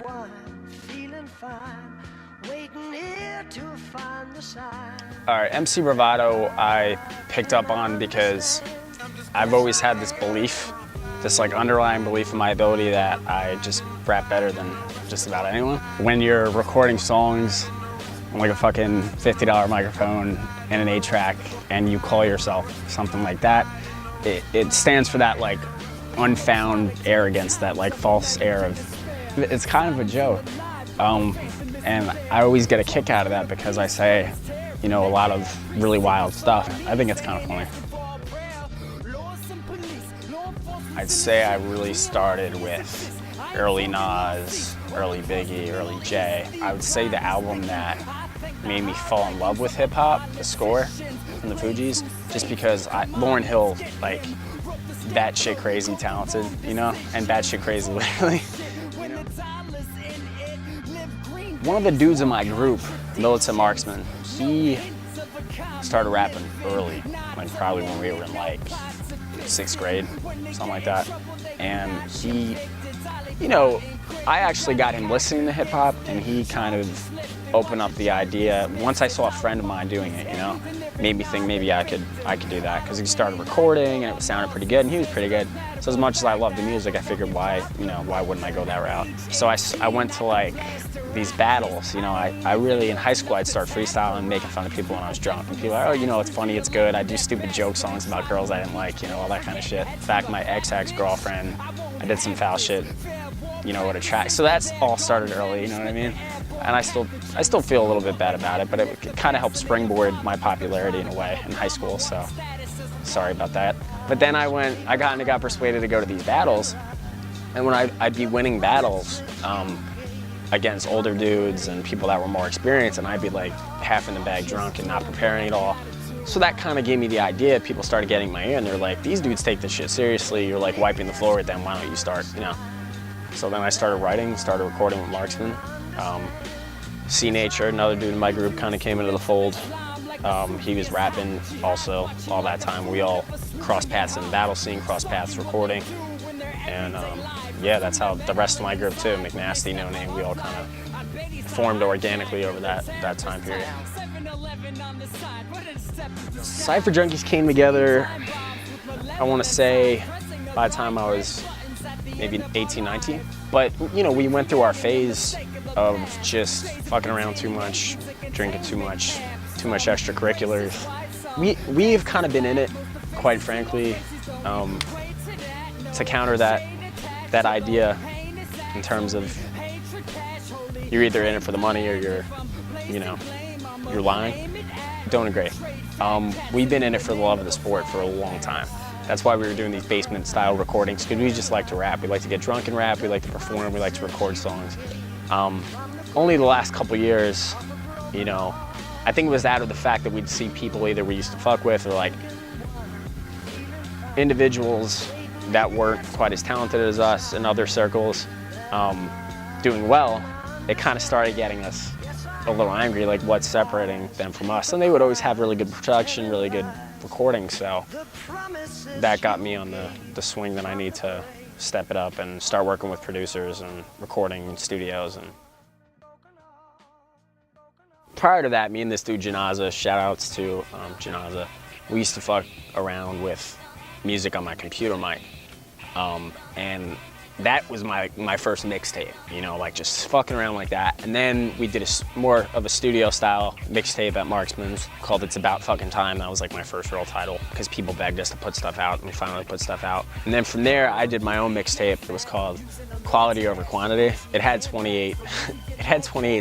All right, MC Bravado I picked up on because I've always had this belief, this like underlying belief in my ability that I just rap better than just about anyone. When you're recording songs on like a fucking $50 microphone and an 8-track and you call yourself something like that, it stands for that like unfound arrogance, that like false air of, it's kind of a joke. And I always get a kick out of that because I say, you know, a lot of really wild stuff. I think it's kind of funny. I'd say I really started with early Nas, early Biggie, early Jay. I would say the album that made me fall in love with hip hop, The Score from the Fugees, just because Lauryn Hill, like, batshit crazy talented, you know, and batshit crazy literally. One of the dudes in my group, Militant Marksman, he started rapping early, like probably when we were in like 6th grade, something like that. And he, you know, I actually got him listening to hip hop, and he kind of opened up the idea. Once I saw a friend of mine doing it, you know, made me think maybe I could do that, because he started recording and it sounded pretty good, and he was pretty good. So as much as I loved the music, I figured why wouldn't I go that route? So I went to like these battles, you know. I really, in high school, I'd start freestyling, making fun of people when I was drunk, and people are like, oh, you know, it's funny, it's good. I do stupid joke songs about girls I didn't like, you know, all that kind of shit. In fact, my ex-girlfriend, I did some foul shit, you know, at a track. So that's all started early, you know what I mean? And I still feel a little bit bad about it, but it kind of helped springboard my popularity in a way in high school, so sorry about that. But then I got persuaded to go to these battles, and when I'd be winning battles against older dudes and people that were more experienced, and I'd be like half in the bag drunk and not preparing at all. So that kind of gave me the idea. People started getting my ear, and they're like, these dudes take this shit seriously. You're like wiping the floor with them, why don't you start, you know? So then I started writing, started recording with Marksman. C Nature, another dude in my group, kind of came into the fold. He was rapping also all that time. We all crossed paths in the battle scene, crossed paths recording. And yeah, that's how the rest of my group too, McNasty, No Name, we all kind of formed organically over that time period. Cypher Junkies came together, I want to say, by the time I was maybe 18, 19. But, you know, we went through our phase of just fucking around too much, drinking too much extracurriculars. We've kind of been in it, quite frankly, to counter that idea in terms of you're either in it for the money or you're lying. Don't agree. We've been in it for the love of the sport for a long time. That's why we were doing these basement-style recordings, because we just like to rap. We like to get drunk and rap, we like to perform, we like to record songs. Only the last couple years, you know, I think it was out of the fact that we'd see people either we used to fuck with or like individuals that weren't quite as talented as us in other circles doing well. It kind of started getting us a little angry, like what's separating them from us. And they would always have really good production, really good recording, so that got me on the swing that I need to step it up and start working with producers and recording studios. And prior to that, me and this dude Janaza, shout outs to Janaza, we used to fuck around with music on my computer mic, and that was my first mixtape, you know, like just fucking around like that. And then we did more of a studio style mixtape at Marksman's called It's About Fucking Time. That was like my first real title because people begged us to put stuff out, and we finally put stuff out. And then from there, I did my own mixtape. It was called Quality Over Quantity. It had 28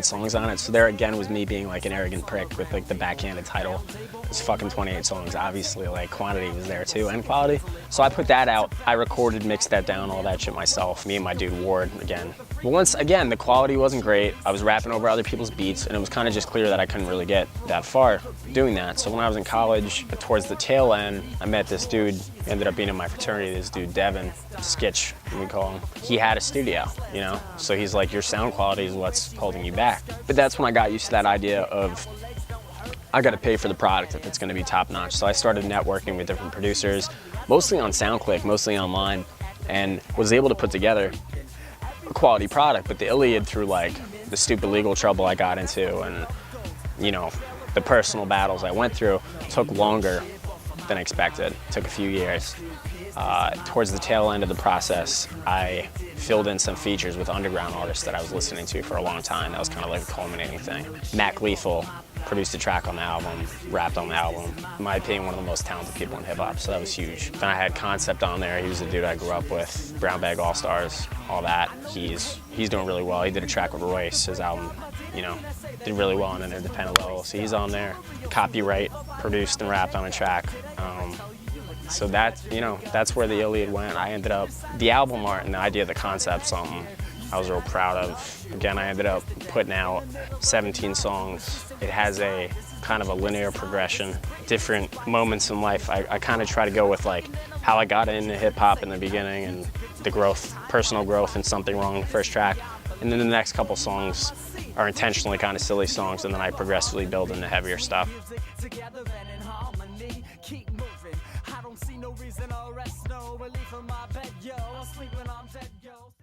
songs on it. So there again was me being like an arrogant prick with like the backhanded title. It's fucking 28 songs. Obviously, like quantity was there too, and quality. So I put that out. I recorded, mixed that down, all that shit myself. Me and my dude Ward again. But once again, the quality wasn't great. I was rapping over other people's beats, and it was kind of just clear that I couldn't really get that far doing that. So when I was in college, towards the tail end, I met this dude. He ended up being in my fraternity. This dude Devin, Skitch, we call him. He had a studio, you know. So he's like, your sound quality is what's holding you back. But that's when I got used to that idea of I got to pay for the product if it's going to be top notch. So I started networking with different producers, mostly on SoundClick, mostly online, and was able to put together a quality product, but the illy-ad, through like the stupid legal trouble I got into and, you know, the personal battles I went through, took longer than expected. It took a few years. Towards the tail end of the process, I filled in some features with underground artists that I was listening to for a long time. That was kind of like a culminating thing. Mac Lethal produced a track on the album, rapped on the album. In my opinion, one of the most talented people in hip hop, so that was huge. Then I had Concept on there. He was a dude I grew up with, Brown Bag All Stars, all that. He's doing really well. He did a track with Royce. His album, you know, did really well on an independent level, so he's on there. Copyright, produced and rapped on a track. So that's, you know, that's where the illy-ad went. I ended up, the album art and the idea of the concept, something I was real proud of. Again, I ended up putting out 17 songs. It has a kind of a linear progression, different moments in life. I kind of try to go with like how I got into hip hop in the beginning and the growth, personal growth and Something Wrong, the first track. And then the next couple songs are intentionally kind of silly songs, and then I progressively build into heavier stuff. See no reason to rest, no relief from my bed, yo. I'm sleeping, I'm dead, yo.